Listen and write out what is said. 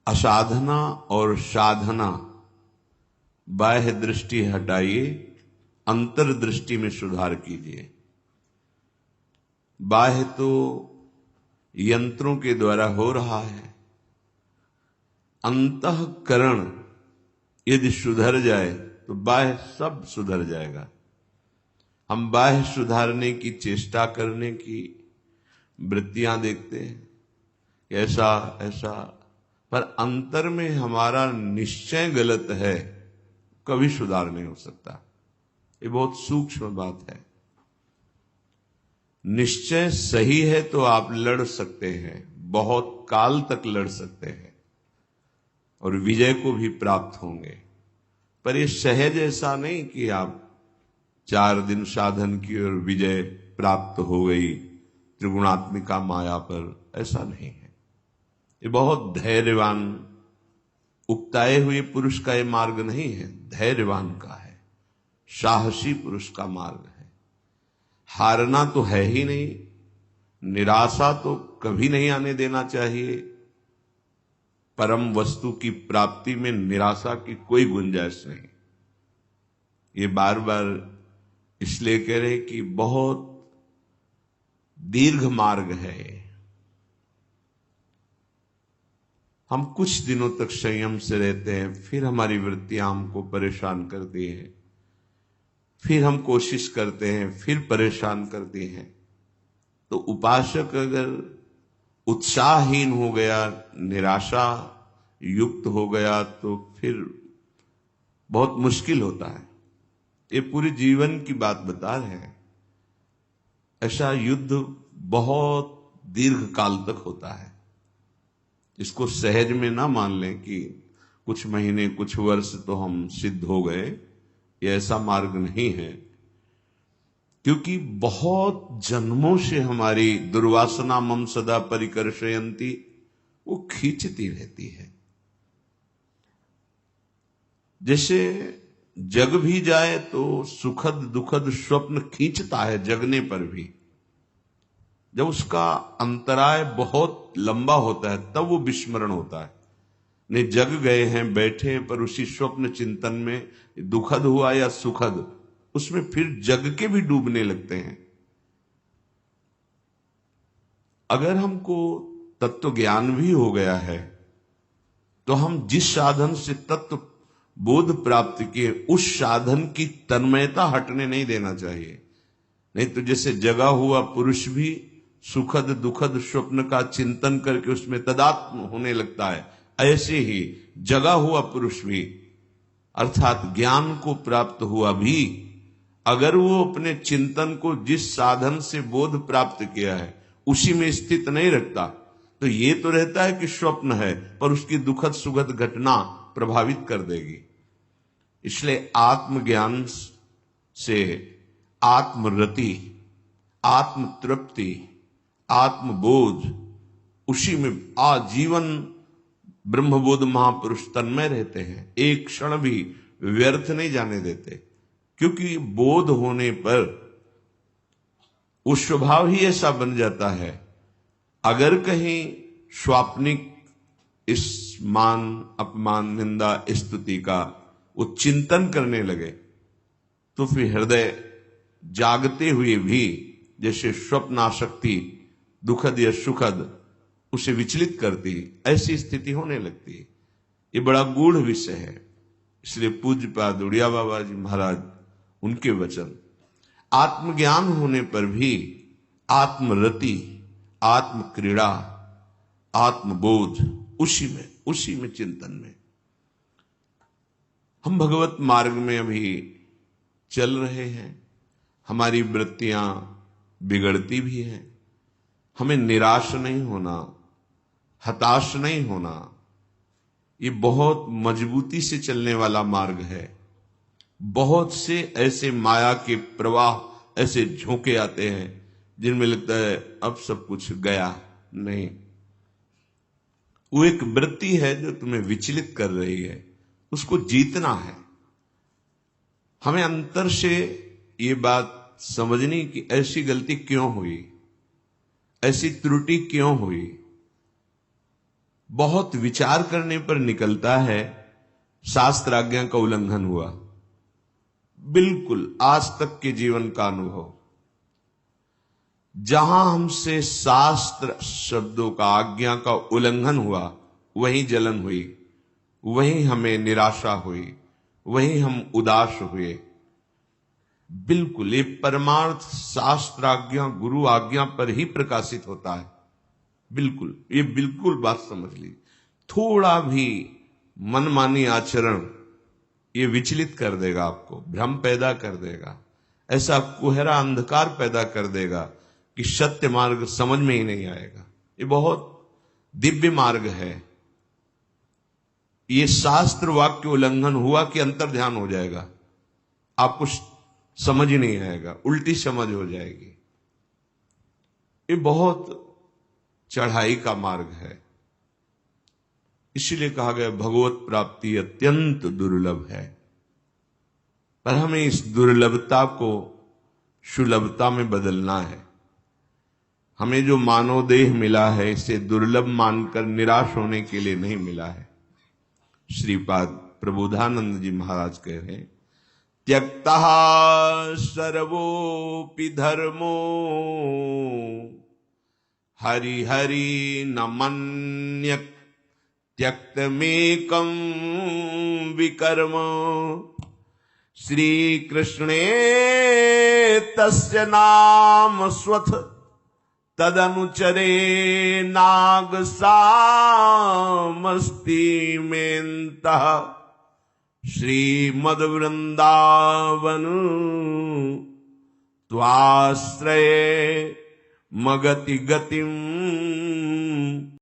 असाधना और साधना, बाह्य दृष्टि हटाइए, अंतर्दृष्टि में सुधार कीजिए। बाह्य तो यंत्रों के द्वारा हो रहा है, अंतःकरण यदि सुधर जाए तो बाह्य सब सुधर जाएगा। हम बाह्य सुधारने की चेष्टा करने की वृत्तियां देखते हैं, ऐसा ऐसा, पर अंतर में हमारा निश्चय गलत है, कभी सुधार नहीं हो सकता। ये बहुत सूक्ष्म बात है। निश्चय सही है तो आप लड़ सकते हैं, बहुत काल तक लड़ सकते हैं और विजय को भी प्राप्त होंगे। पर ये सहज ऐसा नहीं कि आप 4 दिन साधन की और विजय प्राप्त हो गई त्रिगुणात्मिका माया पर, ऐसा नहीं है। ये बहुत धैर्यवान, उकताए हुए पुरुष का ये मार्ग नहीं है, धैर्यवान का है, साहसी पुरुष का मार्ग है। हारना तो है ही नहीं, निराशा तो कभी नहीं आने देना चाहिए। परम वस्तु की प्राप्ति में निराशा की कोई गुंजाइश नहीं। ये बार बार इसलिए कह रहे कि बहुत दीर्घ मार्ग है। हम कुछ दिनों तक संयम से रहते हैं, फिर हमारी वृत्तियां हमको परेशान करती हैं, फिर हम कोशिश करते हैं, फिर परेशान करती हैं। तो उपासक अगर उत्साहहीन हो गया, निराशा युक्त हो गया, तो फिर बहुत मुश्किल होता है। ये पूरे जीवन की बात बता रहे हैं। ऐसा युद्ध बहुत दीर्घ काल तक होता है। इसको सहज में ना मान लें कि कुछ महीने कुछ वर्ष तो हम सिद्ध हो गए, ये ऐसा मार्ग नहीं है। क्योंकि बहुत जन्मों से हमारी दुर्वासना मम सदा परिकर्षयन्ति, वो खींचती रहती है। जैसे जग भी जाए तो सुखद दुखद स्वप्न खींचता है, जगने पर भी। जब उसका अंतराय बहुत लंबा होता है तब वो विस्मरण होता है। नहीं, जग गए हैं, बैठे हैं, पर उसी स्वप्न चिंतन में दुखद हुआ या सुखद, उसमें फिर जग के भी डूबने लगते हैं। अगर हमको तत्व ज्ञान भी हो गया है तो हम जिस साधन से तत्व बोध प्राप्त किए, उस साधन की तन्मयता हटने नहीं देना चाहिए। नहीं तो जैसे जगा हुआ पुरुष भी सुखद दुखद स्वप्न का चिंतन करके उसमें तदात्म होने लगता है, ऐसे ही जगा हुआ पुरुष भी, अर्थात ज्ञान को प्राप्त हुआ भी, अगर वो अपने चिंतन को जिस साधन से बोध प्राप्त किया है उसी में स्थित नहीं रखता, तो ये तो रहता है कि स्वप्न है, पर उसकी दुखद सुखद घटना प्रभावित कर देगी। इसलिए आत्मज्ञान से आत्मरति, आत्म तृप्ति, आत्मबोध, उसी में आजीवन ब्रह्मबोध महापुरुष तन्मय रहते हैं, एक क्षण भी व्यर्थ नहीं जाने देते। क्योंकि बोध होने पर वो स्वभाव ही ऐसा बन जाता है, अगर कहीं स्वाप्निक इस मान अपमान निंदा स्तुति का वो चिंतन करने लगे तो फिर हृदय जागते हुए भी जैसे स्वप्नाशक्ति दुखद या सुखद उसे विचलित करती, ऐसी स्थिति होने लगती है। ये बड़ा गूढ़ विषय है। इसलिए पूज्यपाद उड़िया बाबा जी महाराज, उनके वचन, आत्मज्ञान होने पर भी आत्मरति, आत्म क्रीड़ा, आत्मबोध, उसी में चिंतन में हम भगवत मार्ग में अभी चल रहे हैं। हमारी वृत्तियां बिगड़ती भी हैं। हमें निराश नहीं होना, हताश नहीं होना। ये बहुत मजबूती से चलने वाला मार्ग है। बहुत से ऐसे माया के प्रवाह, ऐसे झोंके आते हैं जिनमें लगता है अब सब कुछ गया। नहीं, वो एक वृत्ति है जो तुम्हें विचलित कर रही है, उसको जीतना है। हमें अंतर से ये बात समझनी कि ऐसी गलती क्यों हुई, ऐसी त्रुटि क्यों हुई। बहुत विचार करने पर निकलता है शास्त्र आज्ञा का उल्लंघन हुआ। बिल्कुल आज तक के जीवन का अनुभव, जहां हमसे शास्त्र शब्दों का आज्ञा का उल्लंघन हुआ वहीं जलन हुई, वहीं हमें निराशा हुई, वहीं हम उदास हुए। बिल्कुल ये परमार्थ शास्त्र आज्ञा गुरु आज्ञा पर ही प्रकाशित होता है। बिल्कुल ये बिल्कुल बात समझ ली। थोड़ा भी मनमानी आचरण ये विचलित कर देगा, आपको भ्रम पैदा कर देगा, ऐसा कुहरा अंधकार पैदा कर देगा कि सत्य मार्ग समझ में ही नहीं आएगा। ये बहुत दिव्य मार्ग है। ये शास्त्र वाक्य उल्लंघन हुआ कि अंतर ध्यान हो जाएगा, आपको समझ ही नहीं आएगा, उल्टी समझ हो जाएगी। ये बहुत चढ़ाई का मार्ग है। इसीलिए कहा गया भगवत प्राप्ति अत्यंत दुर्लभ है। पर हमें इस दुर्लभता को सुलभता में बदलना है। हमें जो मानव देह मिला है इसे दुर्लभ मानकर निराश होने के लिए नहीं मिला है। श्रीपाद प्रबोधानंद जी महाराज कह रहे हैं, त्यक्तः सर्वोपि धर्मो हरि हरि न मन्यत् त्यक्तमेकं विकर्म। श्री कृष्णे तस्य नाम स्वथ तदनुचरे नाग सामस्ति मेन्तः। श्रीमद् वृंदावन त्वाश्रये मगति गतिम